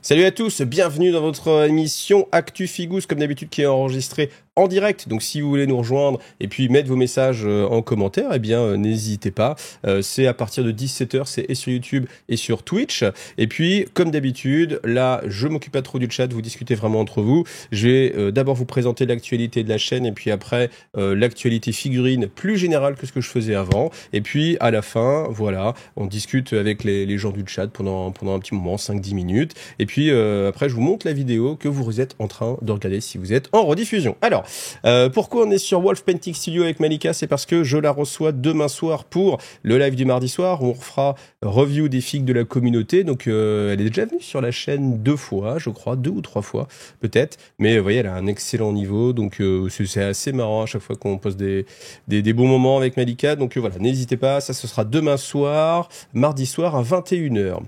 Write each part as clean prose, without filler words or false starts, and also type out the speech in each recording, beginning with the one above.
Salut à tous, bienvenue dans votre émission Actu Figous, comme d'habitude qui est enregistrée en direct. Donc si vous voulez nous rejoindre et puis mettre vos messages en commentaire, eh bien n'hésitez pas. C'est à partir de 17h, c'est et sur YouTube et sur Twitch. Et puis comme d'habitude, là je m'occupe pas trop du chat, vous discutez vraiment entre vous. Je vais d'abord vous présenter l'actualité de la chaîne et puis après l'actualité figurine plus générale que ce que je faisais avant. Et puis à la fin, voilà, on discute avec les gens du chat pendant un petit moment, 5-10 minutes. Et puis après je vous montre la vidéo que vous êtes en train de regarder si vous êtes en rediffusion. Alors, pourquoi on est sur Wolf Painting Studio avec Malika? C'est parce que je la reçois demain soir pour le live du mardi soir. On fera review des figues de la communauté. Donc elle est déjà venue sur la chaîne 2 fois, je crois, 2 ou 3 fois peut-être. Mais vous voyez, elle a un excellent niveau. Donc c'est assez marrant à chaque fois qu'on poste des bons moments avec Malika. Donc voilà, n'hésitez pas, ça ce sera demain soir, mardi soir à 21h.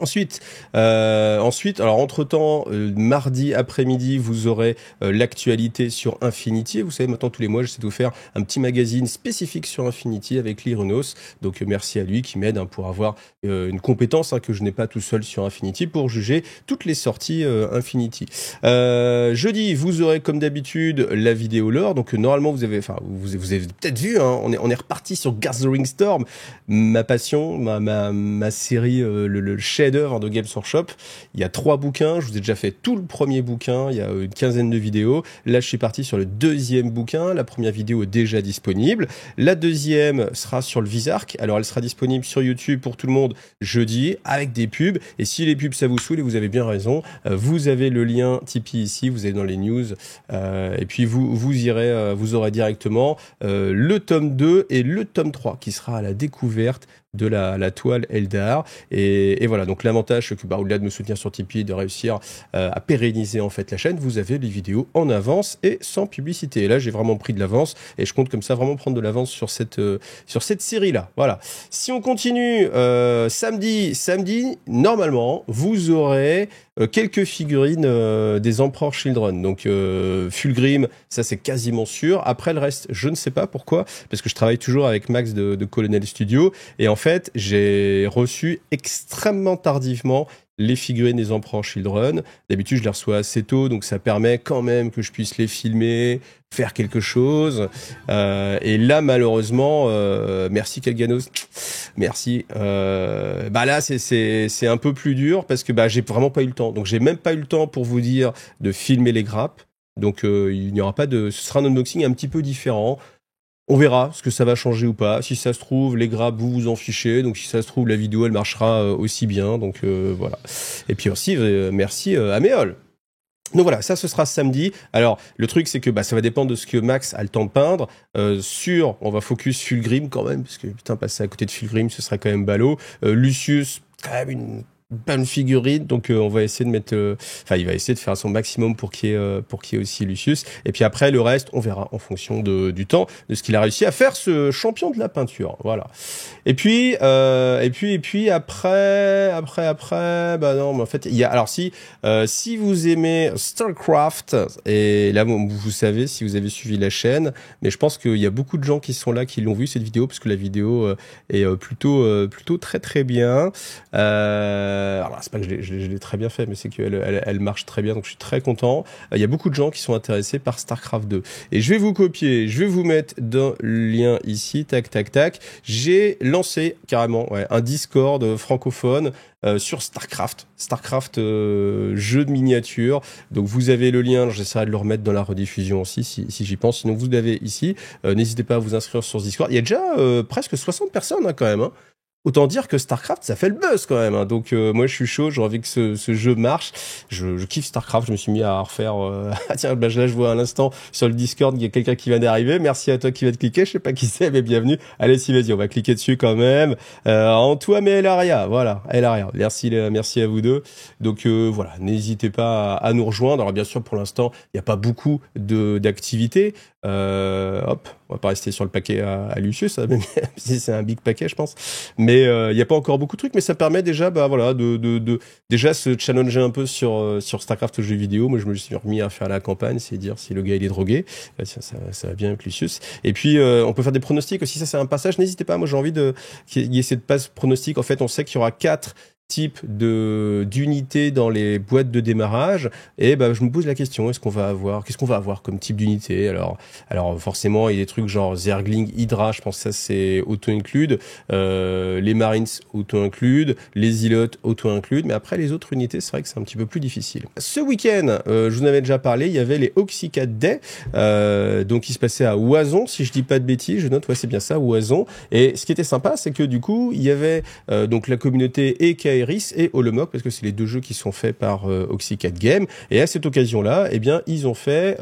Ensuite, alors entre-temps, mardi après-midi, vous aurez l'actualité sur Infinity. Vous savez, maintenant, tous les mois, j'essaie de vous faire un petit magazine spécifique sur Infinity avec Lirunos. Donc, merci à lui qui m'aide pour avoir une compétence que je n'ai pas tout seul sur Infinity pour juger toutes les sorties Infinity. Jeudi, vous aurez comme d'habitude la vidéo lore. Donc, normalement, vous avez peut-être vu, hein, on est reparti sur Gathering Storm, ma passion, ma série, le chef-d'œuvre de Games Workshop. Il y a 3 bouquins. Je vous ai déjà fait tout le premier bouquin. Il y a une quinzaine de vidéos. Là, je suis parti sur le deuxième bouquin. La première vidéo est déjà disponible. La deuxième sera sur le Visark. Alors, elle sera disponible sur YouTube pour tout le monde jeudi avec des pubs. Et si les pubs, ça vous saoule, et vous avez bien raison, vous avez le lien Tipeee ici. Vous allez dans les news. Et puis, vous aurez directement le tome 2 et le tome 3 qui sera à la découverte de la toile Eldar et voilà, donc l'avantage c'est que au-delà de me soutenir sur Tipeee, de réussir à pérenniser en fait la chaîne, vous avez les vidéos en avance et sans publicité. Et là j'ai vraiment pris de l'avance et je compte comme ça vraiment prendre de l'avance sur cette série là. Voilà. Si on continue samedi normalement vous aurez quelques figurines des Emperor Children. Donc Fulgrim, ça c'est quasiment sûr. Après le reste, je ne sais pas pourquoi, parce que je travaille toujours avec Max de Colonel Studio. Et en fait, j'ai reçu extrêmement tardivement les figurines des Emperor Children. D'habitude, je les reçois assez tôt, donc ça permet quand même que je puisse les filmer, faire quelque chose. Et là, malheureusement, merci Kalganos, merci. Là, c'est un peu plus dur parce que j'ai vraiment pas eu le temps. Donc, j'ai même pas eu le temps pour vous dire de filmer les grappes. Donc, il n'y aura pas ce sera un unboxing un petit peu différent. On verra ce que ça va changer ou pas. Si ça se trouve, les grappes, vous vous en fichez. Donc, si ça se trouve, la vidéo, elle marchera aussi bien. Donc, voilà. Et puis aussi, merci à Méol. Donc voilà, ça ce sera samedi. Alors le truc c'est que ça va dépendre de ce que Max a le temps de peindre. On va focus Fulgrim quand même, parce que putain passer à côté de Fulgrim ce serait quand même ballot. Lucius, quand même une bonne figurine, donc on va essayer de mettre, il va essayer de faire son maximum pour qu'il y ait aussi Lucius. Et puis après le reste, on verra en fonction du temps, de ce qu'il a réussi à faire ce champion de la peinture. Voilà. Et puis après, non, mais en fait il y a alors si vous aimez StarCraft et là vous savez si vous avez suivi la chaîne, mais je pense qu'il y a beaucoup de gens qui sont là qui l'ont vu cette vidéo parce que la vidéo est plutôt très très bien. Alors c'est pas que je l'ai très bien fait, mais c'est qu'elle elle marche très bien, donc je suis très content. Il y a beaucoup de gens qui sont intéressés par StarCraft 2. Et je vais vous copier, je vais vous mettre dans le lien ici, tac, tac, tac. J'ai lancé carrément un Discord francophone sur StarCraft. Jeu de miniature. Donc vous avez le lien, j'essaierai de le remettre dans la rediffusion aussi si j'y pense. Sinon vous l'avez ici. N'hésitez pas à vous inscrire sur ce Discord. Il y a déjà presque 60 personnes quand même. Hein. Autant dire que StarCraft, ça fait le buzz quand même. Hein. Donc moi, je suis chaud. J'ai envie que ce jeu marche. Je kiffe StarCraft. Je me suis mis à refaire. Tiens, là, je vois à l'instant sur le Discord, il y a quelqu'un qui vient d'arriver. Merci à toi qui va te cliquer. Je sais pas qui c'est, mais bienvenue. Allez, si vas-y, on va cliquer dessus quand même. Antoine et Elaria, voilà, Elaria. Merci à vous deux. Donc voilà, n'hésitez pas à nous rejoindre. Alors bien sûr, pour l'instant, il n'y a pas beaucoup d'activités. Hop, on va pas rester sur le paquet à Lucius, même si c'est un big paquet, je pense. Mais il n'y a pas encore beaucoup de trucs, mais ça permet déjà, de déjà se challenger un peu sur StarCraft jeux vidéo. Moi, je me suis remis à faire la campagne, c'est dire si le gars il est drogué. Ça va bien avec Lucius. Et puis on peut faire des pronostics aussi. Ça, c'est un passage. N'hésitez pas. Moi, j'ai envie qu'il y ait cette passe pronostic. En fait, on sait qu'il y aura 4 type d'unité dans les boîtes de démarrage, et bah, je me pose la question, qu'est-ce qu'on va avoir comme type d'unité? Alors forcément, il y a des trucs genre Zergling, Hydra, je pense que ça c'est auto-include, les Marines auto-include, les Ilotes auto-include, mais après les autres unités, c'est vrai que c'est un petit peu plus difficile. Ce week-end, je vous en avais déjà parlé, il y avait les Oxycat Day, donc il se passait à Oison, si je dis pas de bêtises, je note, ouais c'est bien ça, Oison, et ce qui était sympa, c'est que du coup, il y avait donc la communauté et Kaeris et Holomock, parce que c'est les deux jeux qui sont faits par Oxycat Game, et à cette occasion-là, eh bien, ils ont fait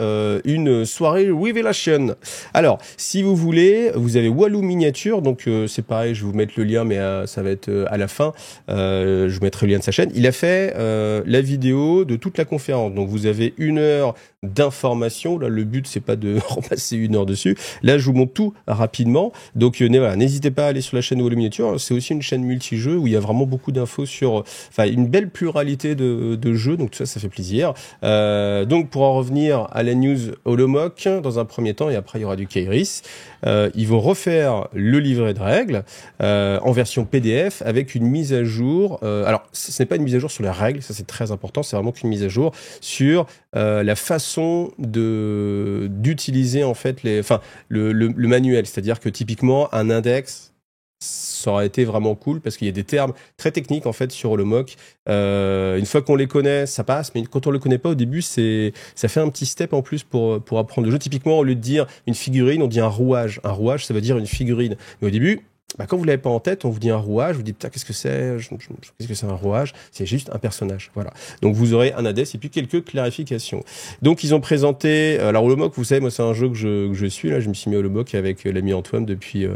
une soirée Revelation. Alors, si vous voulez, vous avez Walou Miniature, donc c'est pareil, je vais vous mettre le lien, mais ça va être à la fin, je vous mettrai le lien de sa chaîne. Il a fait la vidéo de toute la conférence, donc vous avez 1 heure d'information. Là, le but, c'est pas de repasser 1 heure dessus. Là, je vous montre tout rapidement. Donc, voilà, n'hésitez pas à aller sur la chaîne Walou Miniature. C'est aussi une chaîne multi-jeux où il y a vraiment beaucoup d'infos sur, enfin, une belle pluralité de jeux. Donc, tout ça, ça fait plaisir. Donc, pour en revenir à la news Holomock, dans un premier temps, et après, il y aura du Kaeris. Ils vont refaire le livret de règles en version PDF avec une mise à jour. Alors, ce n'est pas une mise à jour sur les règles, ça c'est très important. C'est vraiment qu'une mise à jour sur la façon d'utiliser en fait le manuel. C'est-à-dire que typiquement un index, ça aurait été vraiment cool parce qu'il y a des termes très techniques en fait sur Holomock. Une fois qu'on les connaît, ça passe, mais quand on le connaît pas au début, ça fait un petit step en plus pour apprendre le jeu. Typiquement, au lieu de dire une figurine, on dit un rouage. Un rouage, ça veut dire une figurine. Mais au début, bah, quand vous l'avez pas en tête, on vous dit un rouage, vous dites putain qu'est-ce que c'est, qu'est-ce que c'est un rouage? C'est juste un personnage, voilà. Donc vous aurez un index et puis quelques clarifications. Donc ils ont présenté, alors Holomock, vous savez, moi c'est un jeu que je suis là, je me suis mis à Holomock avec l'ami Antoine depuis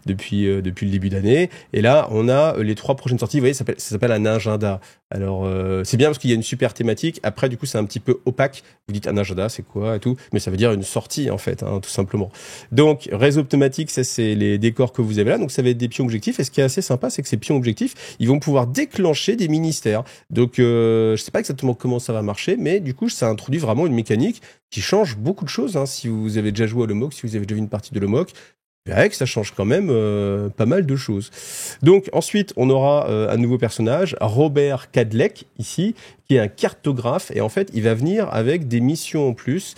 le début d'année. Et là on a les 3 prochaines sorties. Vous voyez, ça s'appelle un agenda. Alors c'est bien parce qu'il y a une super thématique. Après du coup c'est un petit peu opaque. Vous dites un agenda, c'est quoi et tout, mais ça veut dire une sortie en fait, hein, tout simplement. Donc réseau automatique, ça c'est les décors que vous avez là. Donc ça va être des pions objectifs, et ce qui est assez sympa, c'est que ces pions objectifs, ils vont pouvoir déclencher des ministères. Donc, je sais pas exactement comment ça va marcher, mais du coup, ça introduit vraiment une mécanique qui change beaucoup de choses. Hein. Si vous avez déjà joué à Holomock, si vous avez déjà vu une partie de Holomock, avec ça change quand même pas mal de choses. Donc ensuite, on aura un nouveau personnage, Robert Cadlec, ici, qui est un cartographe, et en fait, il va venir avec des missions en plus,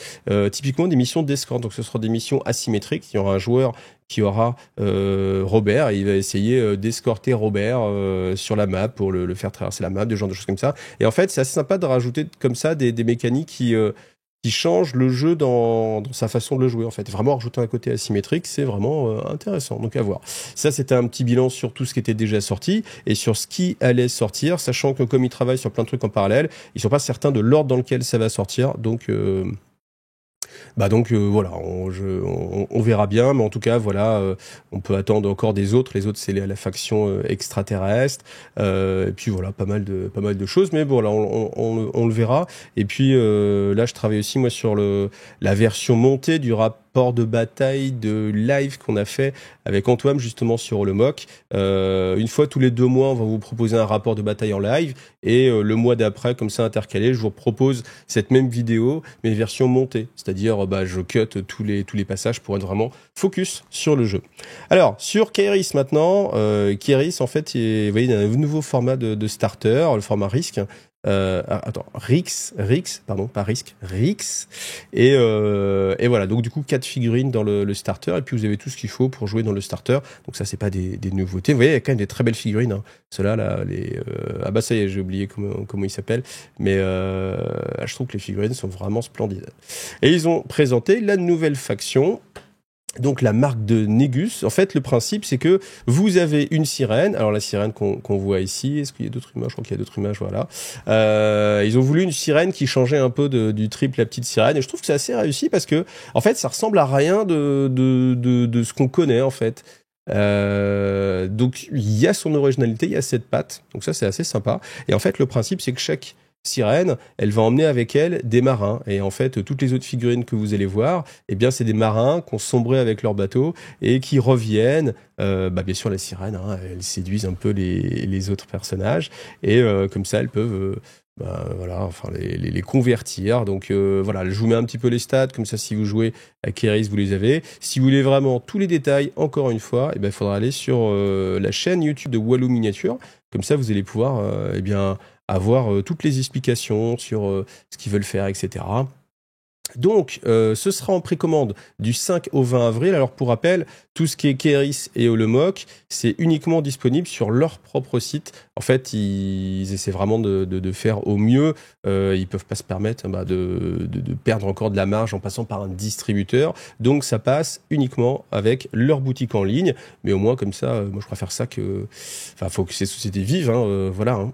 typiquement des missions d'escorte. Donc ce sera des missions asymétriques. Il y aura un joueur qui aura Robert, et il va essayer d'escorter Robert sur la map pour le faire traverser la map, de genre de choses comme ça. Et en fait, c'est assez sympa de rajouter comme ça des mécaniques qui change le jeu dans sa façon de le jouer en fait. Vraiment rajouter un côté asymétrique, c'est vraiment intéressant, donc à voir. Ça, c'était un petit bilan sur tout ce qui était déjà sorti et sur ce qui allait sortir, sachant que comme ils travaillent sur plein de trucs en parallèle, ils sont pas certains de l'ordre dans lequel ça va sortir, donc voilà, on verra bien, mais en tout cas voilà, on peut attendre encore des autres. Les autres, c'est la faction extraterrestre, et puis voilà, pas mal de choses, mais bon là on le verra. Et puis là, je travaille aussi moi sur la version montée du rapport de bataille de live qu'on a fait avec Antoine justement sur Holomock. Une fois tous les 2 mois, on va vous proposer un rapport de bataille en live, et le mois d'après, comme ça intercalé, je vous propose cette même vidéo mais version montée, c'est-à-dire je cut tous les passages pour être vraiment focus sur le jeu. Alors sur Kaeris maintenant, Kaeris en fait, vous voyez, il y a un nouveau format de starter, le format Risk. Rix, pardon, pas Risk, Rix, et voilà, donc du coup 4 figurines dans le starter, et puis vous avez tout ce qu'il faut pour jouer dans le starter. Donc ça, c'est pas des nouveautés. Vous voyez, il y a quand même des très belles figurines, hein. Ceux-là, là, ah bah ça y est, j'ai oublié comment ils s'appellent, mais je trouve que les figurines sont vraiment splendides. Et ils ont présenté la nouvelle faction, donc la marque de Négus. En fait, le principe, c'est que vous avez une sirène. Alors la sirène qu'on voit ici, est-ce qu'il y a d'autres images? Je crois qu'il y a d'autres images, voilà. Ils ont voulu une sirène qui changeait un peu du triple la petite sirène, et je trouve que c'est assez réussi parce que, en fait, ça ressemble à rien de ce qu'on connaît, en fait. Donc il y a son originalité, il y a cette patte, donc ça c'est assez sympa. Et en fait, le principe, c'est que chaque sirène, elle va emmener avec elle des marins, et en fait toutes les autres figurines que vous allez voir, eh bien c'est des marins qui ont sombré avec leur bateau et qui reviennent. Bien sûr, la sirène, hein, elles séduisent un peu les autres personnages, et comme ça elles peuvent les convertir. Donc voilà, je vous mets un petit peu les stats, comme ça si vous jouez à Kaeris, vous les avez. Si vous voulez vraiment tous les détails, encore une fois, il faudra aller sur la chaîne YouTube de Walou Miniature. Comme ça, vous allez pouvoir eh bien, avoir toutes les explications sur ce qu'ils veulent faire, etc. Donc, ce sera en précommande du 5 au 20 avril. Alors, pour rappel, tout ce qui est Keris et Holomock, c'est uniquement disponible sur leur propre site. En fait, ils essaient vraiment de faire au mieux. Ils peuvent pas se permettre de perdre encore de la marge en passant par un distributeur. Donc, ça passe uniquement avec leur boutique en ligne. Mais au moins, comme ça, moi, je préfère ça que... Enfin, faut que ces sociétés vivent, hein, voilà, hein.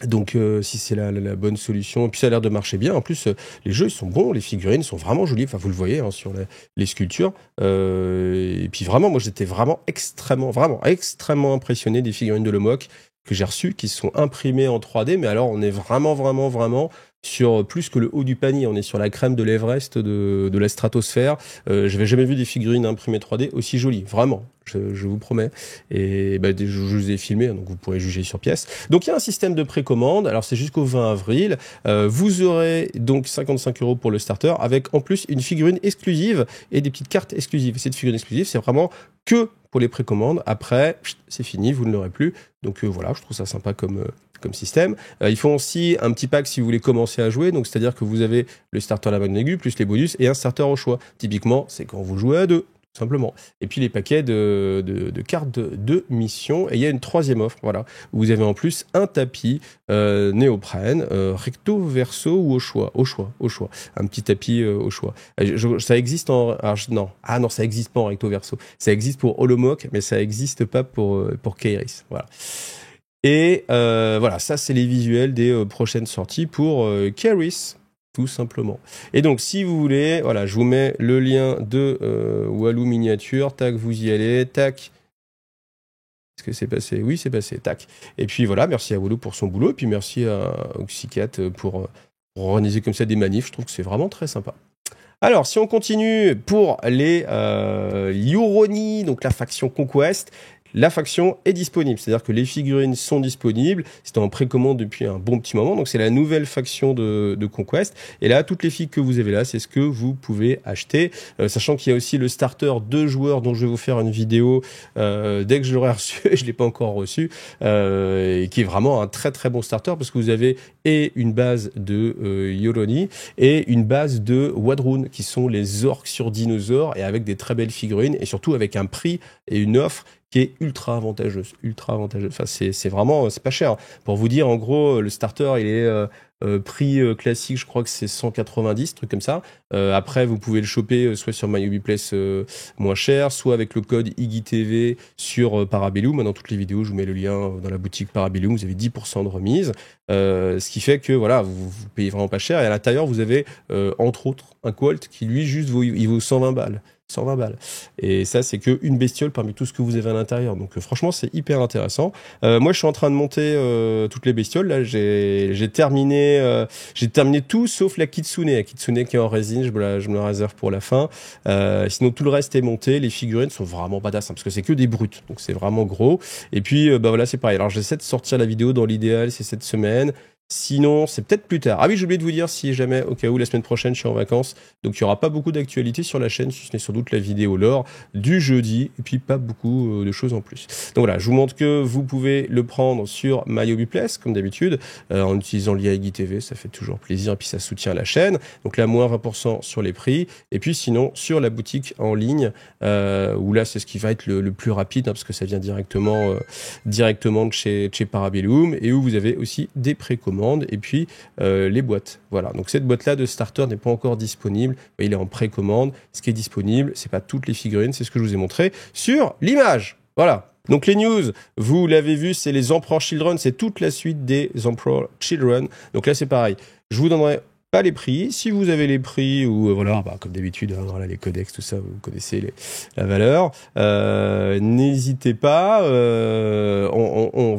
Donc si c'est la bonne solution, et puis ça a l'air de marcher bien. En plus, les jeux ils sont bons, les figurines sont vraiment jolies. Enfin, vous le voyez hein, sur les sculptures. Et puis vraiment, moi j'étais vraiment extrêmement impressionné des figurines de Holomock que j'ai reçues, qui sont imprimées en 3D. Mais alors, on est vraiment sur plus que le haut du panier. On est sur la crème de l'Everest de la stratosphère. J'avais jamais vu des figurines imprimées 3D aussi jolies, vraiment. Je vous promets. Et je vous ai filmé, donc vous pourrez juger sur pièce. Donc il y a un système de précommande. Alors c'est jusqu'au 20 avril. Vous aurez donc 55 € pour le starter, avec en plus une figurine exclusive et des petites cartes exclusives. Cette figurine exclusive, c'est vraiment que pour les précommandes. Après, c'est fini, vous ne l'aurez plus. Donc voilà, je trouve ça sympa comme système. Ils font aussi un petit pack si vous voulez commencer à jouer. Donc c'est-à-dire que vous avez le starter à la bague aiguë plus les bonus et un starter au choix. Typiquement, c'est quand vous jouez à deux. Simplement. Et puis les paquets de cartes de mission. Et il y a une troisième offre, voilà, où vous avez en plus un tapis néoprène, recto, verso ou au choix. Un petit tapis au choix. Ça existe en... non, ça existe pas en recto, verso. Ça existe pour Holomock, mais ça existe pas pour Keris. Voilà. Et voilà, ça c'est les visuels des prochaines sorties pour Keris. Tout simplement. Et donc, si vous voulez, voilà, je vous mets le lien de Walou Miniature. Tac, vous y allez. Tac. Est-ce que c'est passé? Oui, c'est passé. Tac. Et puis voilà, merci à Walou pour son boulot. Et puis merci à Oxycat pour organiser comme ça des manifs. Je trouve que c'est vraiment très sympa. Alors, si on continue pour les Yuroni, donc la faction Conquest, la faction est disponible, c'est-à-dire que les figurines sont disponibles, c'est en précommande depuis un bon petit moment, donc c'est la nouvelle faction de Conquest, et là, toutes les figues que vous avez là, c'est ce que vous pouvez acheter, sachant qu'il y a aussi le starter 2 joueurs dont je vais vous faire une vidéo dès que je l'aurai reçu, je l'ai pas encore reçu, et qui est vraiment un très très bon starter, parce que vous avez et une base de Yuroni, et une base de Wadrun, qui sont les orques sur dinosaures, et avec des très belles figurines, et surtout avec un prix et une offre qui est ultra avantageuse. Enfin, c'est vraiment, c'est pas cher. Pour vous dire, en gros, le starter, il est prix classique, je crois que c'est 190, truc comme ça. Après, vous pouvez le choper soit sur MyHobbyPlace moins cher, soit avec le code IGITV sur Parabellum. Dans toutes les vidéos, je vous mets le lien dans la boutique Parabellum. Vous avez 10% de remise. Ce qui fait que, voilà, vous payez vraiment pas cher. Et à l'intérieur, vous avez, entre autres, un Qualt qui, lui, juste il vaut 120 balles. 120 balles. Et ça, c'est qu'une bestiole parmi tout ce que vous avez à l'intérieur. Donc franchement, c'est hyper intéressant. Moi, je suis en train de monter toutes les bestioles. Là, j'ai terminé tout sauf la Kitsune. La Kitsune qui est en résine, je me la réserve pour la fin. Sinon, tout le reste est monté. Les figurines sont vraiment badass, hein, parce que c'est que des brutes. Donc c'est vraiment gros. Et puis, voilà, c'est pareil. Alors, j'essaie de sortir la vidéo dans l'idéal, c'est cette semaine. Sinon, c'est peut-être plus tard. Ah oui, j'ai oublié de vous dire, si jamais, au cas où, la semaine prochaine, je suis en vacances. Donc, il n'y aura pas beaucoup d'actualités sur la chaîne, si ce n'est sans doute la vidéo lore du jeudi. Et puis, pas beaucoup de choses en plus. Donc voilà, je vous montre que vous pouvez le prendre sur MyHobbyPlace, comme d'habitude, en utilisant l'IA TV. Ça fait toujours plaisir. Et puis, ça soutient la chaîne. Donc là, moins 20% sur les prix. Et puis, sinon, sur la boutique en ligne, où là, c'est ce qui va être le plus rapide, hein, parce que ça vient directement de chez Parabellum, et où vous avez aussi des précommandes. Et puis les boîtes. Voilà. Donc cette boîte-là de starter n'est pas encore disponible. Il est en précommande. Ce qui est disponible, c'est pas toutes les figurines, c'est ce que je vous ai montré sur l'image. Voilà. Donc les news, vous l'avez vu, c'est les Emperor Children, c'est toute la suite des Emperor Children. Donc là, c'est pareil. Je vous donnerai pas les prix. Si vous avez les prix ou voilà, comme d'habitude, hein, voilà, les codex, tout ça, vous connaissez la valeur. N'hésitez pas. On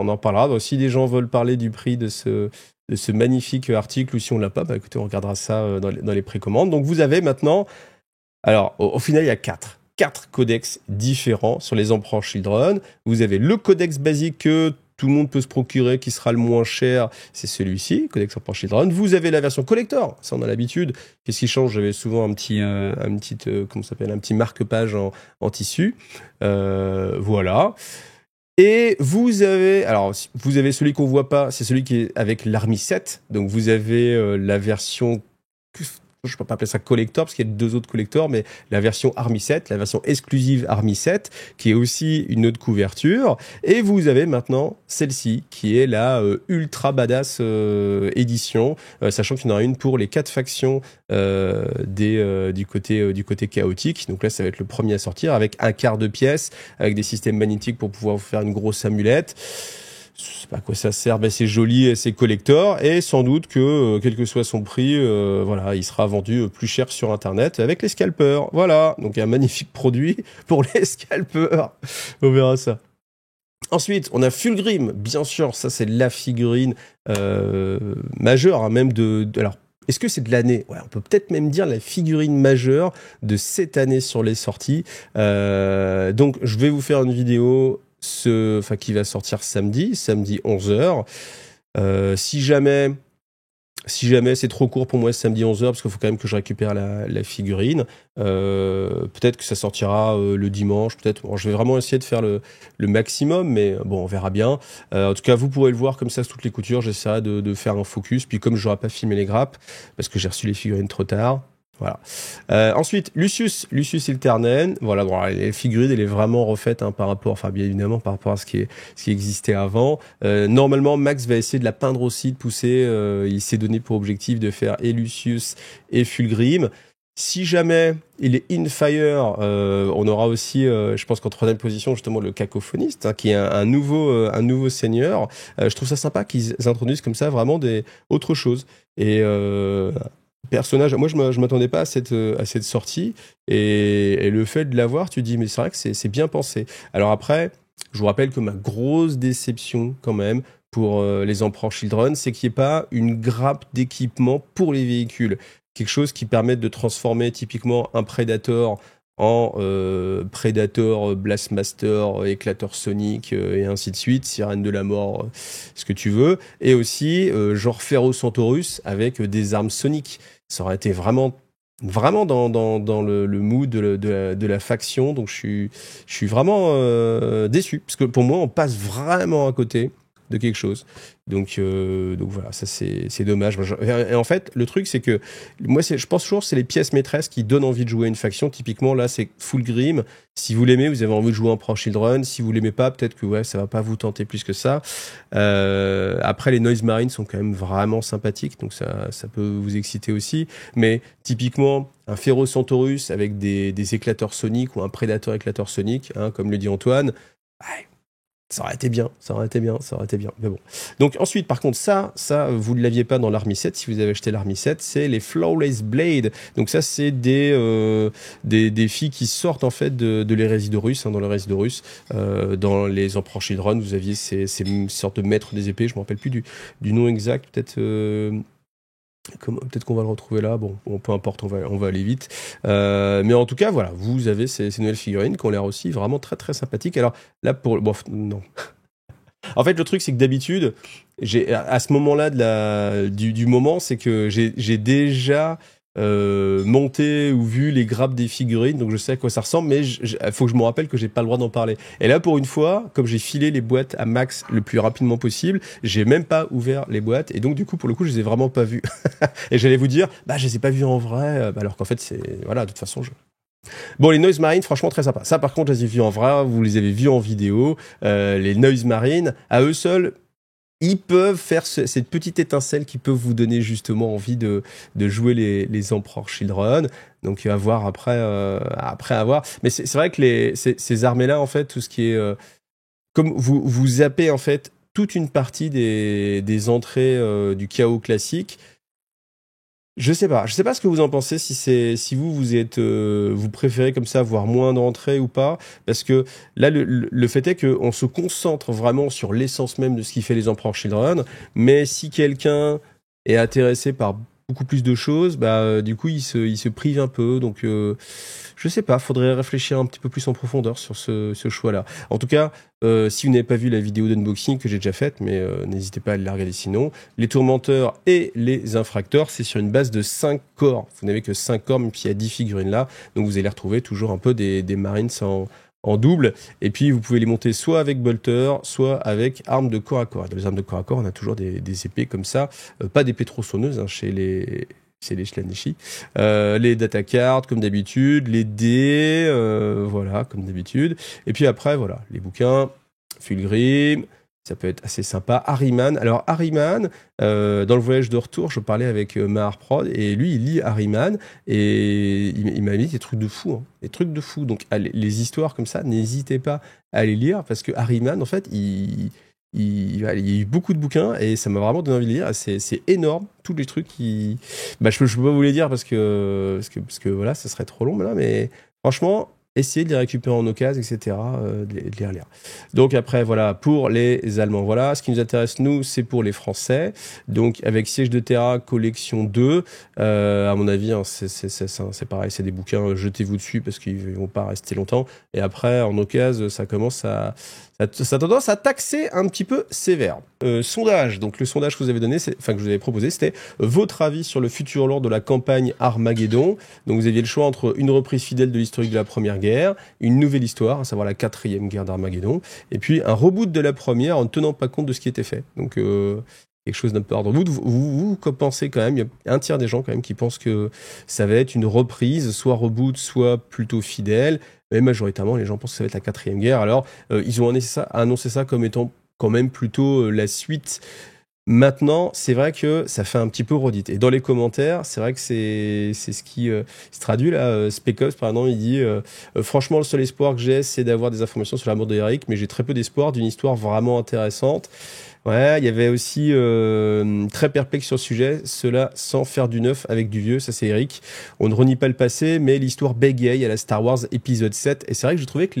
en parlera. Donc, si des gens veulent parler du prix de ce magnifique article, ou si on l'a pas, écoutez, on regardera ça dans les précommandes. Donc vous avez maintenant. Alors au final, il y a quatre codex différents sur les Emperor Children. Vous avez le codex basique que tout le monde peut se procurer, qui sera le moins cher, c'est celui-ci, Codex Emperor Children. Vous avez la version collector, ça on a l'habitude. Qu'est-ce qui change? J'avais souvent un petit marque-page en tissu. Voilà. Et vous avez, alors vous avez celui qu'on voit pas, c'est celui qui est avec l'Army 7. Donc vous avez la version, je peux pas appeler ça collector parce qu'il y a 2 autres collectors, mais la version Army 7, la version exclusive Army 7, qui est aussi une autre couverture. Et vous avez maintenant celle-ci, qui est la ultra badass édition, sachant qu'il y en aura une pour les 4 factions du côté chaotique. Donc là, ça va être le premier à sortir avec un quart de pièce, avec des systèmes magnétiques pour pouvoir vous faire une grosse amulette. Je sais pas à quoi ça sert, ben c'est joli et c'est collector, et sans doute que, quel que soit son prix, voilà, il sera vendu plus cher sur Internet avec les scalpers. Voilà, donc un magnifique produit pour les scalpers. On verra ça. Ensuite, on a Fulgrim, bien sûr, ça c'est la figurine majeure, hein, même alors, est-ce que c'est de l'année? Ouais, on peut peut-être même dire la figurine majeure de cette année sur les sorties. Donc, je vais vous faire une vidéo qui va sortir samedi 11h. Si jamais c'est trop court pour moi samedi 11h, parce qu'il faut quand même que je récupère la figurine, peut-être que ça sortira le dimanche, peut-être. Bon, je vais vraiment essayer de faire le maximum, mais bon, on verra bien. En tout cas, vous pourrez le voir comme ça, toutes les coutures. J'essaierai de faire un focus, puis comme je n'aurai pas filmé les grappes, parce que j'ai reçu les figurines trop tard. Voilà. Ensuite, Lucius Ilternen. Voilà, bon, la figurine, elle est vraiment refaite par rapport, enfin bien évidemment par rapport à ce qui existait avant. Normalement, Max va essayer de la peindre aussi, de pousser. Il s'est donné pour objectif de faire et Lucius et Fulgrim. Si jamais il est in fire, on aura aussi, je pense qu'en 3e position, justement, le cacophoniste, hein, qui est un nouveau seigneur. Je trouve ça sympa qu'ils introduisent comme ça vraiment autre chose. Et personnage, moi je m'attendais pas à cette sortie, et le fait de l'avoir, tu te dis mais c'est vrai que c'est bien pensé. Alors après, je vous rappelle que ma grosse déception quand même pour les Emperor Children, c'est qu'il n'y ait pas une grappe d'équipement pour les véhicules, quelque chose qui permette de transformer typiquement un Predator en Predator, Blastmaster, éclateur sonique et ainsi de suite, sirène de la mort, ce que tu veux, et aussi genre Ferrocentaurus avec des armes soniques. Ça aurait été vraiment dans le mood de la faction, donc je suis vraiment déçu, parce que pour moi on passe vraiment à côté de quelque chose. Donc voilà, ça c'est dommage. Et en fait, le truc c'est que moi je pense toujours que c'est les pièces maîtresses qui donnent envie de jouer une faction. Typiquement là c'est Fulgrim. Si vous l'aimez, vous avez envie de jouer en Emperor Children. Si vous l'aimez pas, peut-être que ouais, ça va pas vous tenter plus que ça. Après les Noise Marines sont quand même vraiment sympathiques, donc ça peut vous exciter aussi. Mais typiquement un Ferrocentaurus avec des éclateurs soniques ou un Predator éclateur sonique, hein, comme le dit Antoine, ouais, ça aurait été bien. Mais bon. Donc ensuite, par contre, ça, vous ne l'aviez pas dans l'Army 7. Si vous avez acheté l'Army 7, c'est les Flawless Blade. Donc ça, c'est des filles qui sortent en fait de l'hérésie de Russe, hein, dans l'hérésie de Russe. Dans les Emperor Children, vous aviez ces sortes de maîtres des épées. Je me rappelle plus du nom exact. Peut-être qu'on va le retrouver là, bon peu importe, on va aller vite. Mais en tout cas, voilà, vous avez ces nouvelles figurines qui ont l'air aussi vraiment très très sympathiques. Alors là, non. En fait, le truc, c'est que d'habitude, à ce moment-là du moment, c'est que j'ai déjà monté ou vu les grappes des figurines, donc je sais à quoi ça ressemble, mais il faut que je me rappelle que j'ai pas le droit d'en parler. Et là, pour une fois, comme j'ai filé les boîtes à Max le plus rapidement possible, j'ai même pas ouvert les boîtes, et donc du coup, pour le coup, je les ai vraiment pas vues. Et j'allais vous dire, je les ai pas vues en vrai, alors qu'en fait, voilà, de toute façon, Bon, les Noise Marines, franchement, très sympa. Ça, par contre, je les ai vus en vrai, vous les avez vus en vidéo. Les Noise Marines, à eux seuls, ils peuvent faire cette petite étincelle qui peut vous donner justement envie de jouer les Emperor Children. Donc, à voir après avoir. Mais c'est vrai que ces armées-là, en fait, tout ce qui est... comme vous zappez, en fait, toute une partie des entrées du chaos classique. Je sais pas ce que vous en pensez, si vous préférez comme ça voir moins d'entrées ou pas, parce que là le fait est que on se concentre vraiment sur l'essence même de ce qui fait les Emperor Children, mais si quelqu'un est intéressé par beaucoup plus de choses, du coup il se prive un peu, donc je sais pas, faudrait réfléchir un petit peu plus en profondeur sur ce choix-là. En tout cas, si vous n'avez pas vu la vidéo d'unboxing que j'ai déjà faite, mais n'hésitez pas à la regarder sinon. Les tourmenteurs et les infracteurs, c'est sur une base de 5 corps. Vous n'avez que 5 corps, même s'il y a 10 figurines là. Donc vous allez retrouver toujours un peu des Marines en double. Et puis, vous pouvez les monter soit avec bolter, soit avec armes de corps à corps. Dans les armes de corps à corps, on a toujours des épées comme ça. Pas d'épées trop sonneuses hein, chez les Schlanishi. Les data cards, comme d'habitude. Les dés, voilà, comme d'habitude. Et puis après, voilà, les bouquins, Fulgrim. Ça peut être assez sympa. Harryman. Alors, Harryman, dans le voyage de retour, je parlais avec Mahar Prod et lui, il lit Harryman et il m'a mis des trucs de fou. Hein, des trucs de fou. Donc, les histoires comme ça, n'hésitez pas à les lire parce que Harryman, en fait, il y a eu beaucoup de bouquins et ça m'a vraiment donné envie de lire. C'est énorme, tous les trucs qui. Bah, je peux pas vous les dire parce que voilà, ça serait trop long, mais franchement. Essayez de les récupérer en occasion, etc., de les relire. Donc après, voilà, pour les Allemands, voilà. Ce qui nous intéresse, nous, c'est pour les Français. Donc avec Siège de Terra, collection 2, à mon avis, hein, c'est pareil, c'est des bouquins, jetez-vous dessus parce qu'ils vont pas rester longtemps. Et après, en occasion, ça commence ça a tendance à taxer un petit peu sévère. Sondage, donc le sondage que vous avez donné, que je vous avais proposé, c'était votre avis sur le futur lore de la campagne Armageddon. Donc vous aviez le choix entre une reprise fidèle de l'historique de la Première Guerre, une nouvelle histoire, à savoir la 4e guerre d'Armageddon, et puis un reboot de la première en ne tenant pas compte de ce qui était fait. Donc quelque chose d'un peu hors de vous pensez quand même, il y a un tiers des gens quand même qui pensent que ça va être une reprise, soit reboot, soit plutôt fidèle. Mais majoritairement, les gens pensent que ça va être la 4e guerre. Alors, ils ont annoncé ça comme étant quand même plutôt la suite. Maintenant, c'est vrai que ça fait un petit peu redite. Et dans les commentaires, c'est vrai que c'est ce qui se traduit là. Spekops, par exemple, il dit franchement, le seul espoir que j'ai, c'est d'avoir des informations sur la mort de Eric, mais j'ai très peu d'espoir d'une histoire vraiment intéressante. Ouais, il y avait aussi très perplexe sur le sujet, cela sans faire du neuf avec du vieux, ça c'est Eric. On ne renie pas le passé, mais l'histoire bégaye à la Star Wars épisode 7. Et c'est vrai que je trouvais que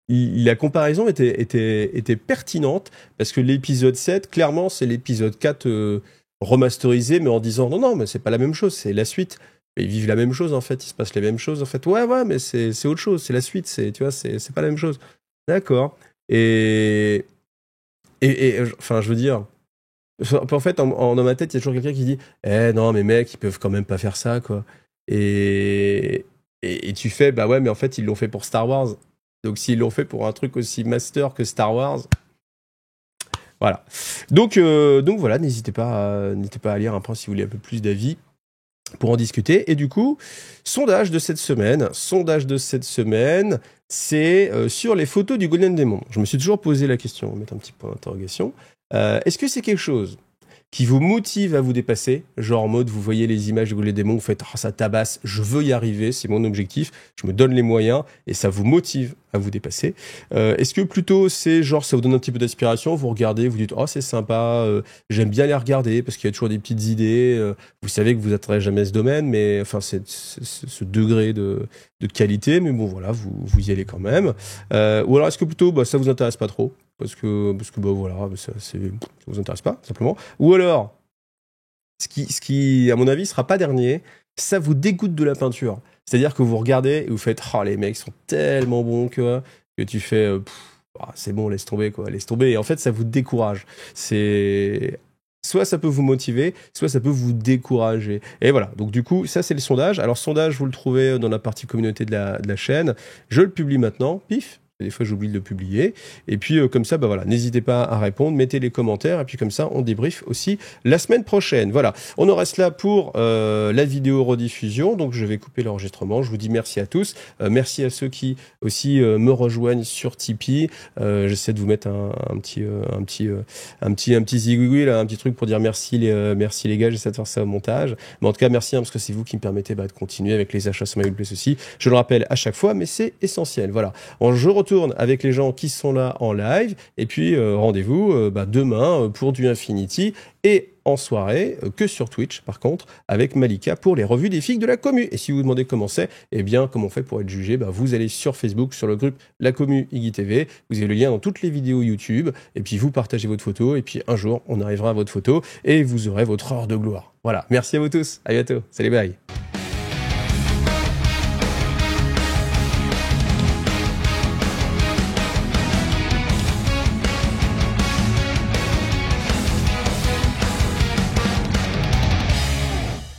la comparaison était pertinente, parce que l'épisode 7, clairement, c'est l'épisode 4 remasterisé, mais en disant non, mais c'est pas la même chose, c'est la suite. Et ils vivent la même chose en fait, il se passe les mêmes choses en fait. Ouais, mais c'est autre chose, c'est la suite, tu vois, c'est pas la même chose. D'accord. Et enfin, je veux dire, en fait, dans ma tête, il y a toujours quelqu'un qui dit non, mais mec, ils peuvent quand même pas faire ça, quoi. Et tu fais, bah ouais, mais en fait, ils l'ont fait pour Star Wars. Donc, s'ils l'ont fait pour un truc aussi master que Star Wars, voilà. Donc voilà, n'hésitez pas à lire un peu si vous voulez un peu plus d'avis pour en discuter. Et du coup, sondage de cette semaine, c'est sur les photos du Golden Demon. Je me suis toujours posé la question, on va mettre un petit point d'interrogation. Est-ce que c'est quelque chose qui vous motive à vous dépasser, genre en mode vous voyez les images du Golden Demon, vous faites ça tabasse, je veux y arriver, c'est mon objectif, je me donne les moyens et ça vous motive à vous dépasser. Est-ce que plutôt c'est genre ça vous donne un petit peu d'inspiration, vous regardez, vous dites oh c'est sympa, j'aime bien les regarder parce qu'il y a toujours des petites idées, vous savez que vous n'atteindrez jamais ce domaine, mais enfin c'est ce degré de qualité, mais bon voilà, vous y allez quand même. Ou alors est-ce que plutôt ça vous intéresse pas trop parce que voilà, ça vous intéresse pas simplement. Ou alors ce qui à mon avis sera pas dernier, ça vous dégoûte de la peinture. C'est-à-dire que vous regardez et vous faites oh les mecs sont tellement bons que tu fais c'est bon, laisse tomber quoi, laisse tomber, et en fait ça vous décourage. C'est soit ça peut vous motiver, soit ça peut vous décourager. Et voilà, donc du coup, ça c'est le sondage. Alors sondage, vous le trouvez dans la partie communauté de la chaîne. Je le publie maintenant, pif. Des fois, j'oublie de le publier. Et puis, comme ça, voilà, n'hésitez pas à répondre, mettez les commentaires, et puis comme ça, on débriefe aussi la semaine prochaine. Voilà, on en reste là pour la vidéo rediffusion. Donc, je vais couper l'enregistrement. Je vous dis merci à tous. Merci à ceux qui aussi me rejoignent sur Tipeee. J'essaie de vous mettre un petit zigouigoui, là, un petit truc pour dire merci les gars. J'essaie de faire ça au montage. Mais en tout cas, merci parce que c'est vous qui me permettez de continuer avec les achats sur MyWillPlace aussi. Je le rappelle à chaque fois, mais c'est essentiel. Voilà. Je retourne avec les gens qui sont là en live, et puis rendez-vous demain pour du Infinity, et en soirée, que sur Twitch par contre, avec Malika pour les revues des figues de la commu. Et si vous vous demandez comment c'est, eh bien comment on fait pour être jugé, vous allez sur Facebook, sur le groupe La Commu Iggy TV, vous avez le lien dans toutes les vidéos YouTube, et puis vous partagez votre photo, et puis un jour on arrivera à votre photo, et vous aurez votre heure de gloire. Voilà, merci à vous tous, à bientôt, salut, bye.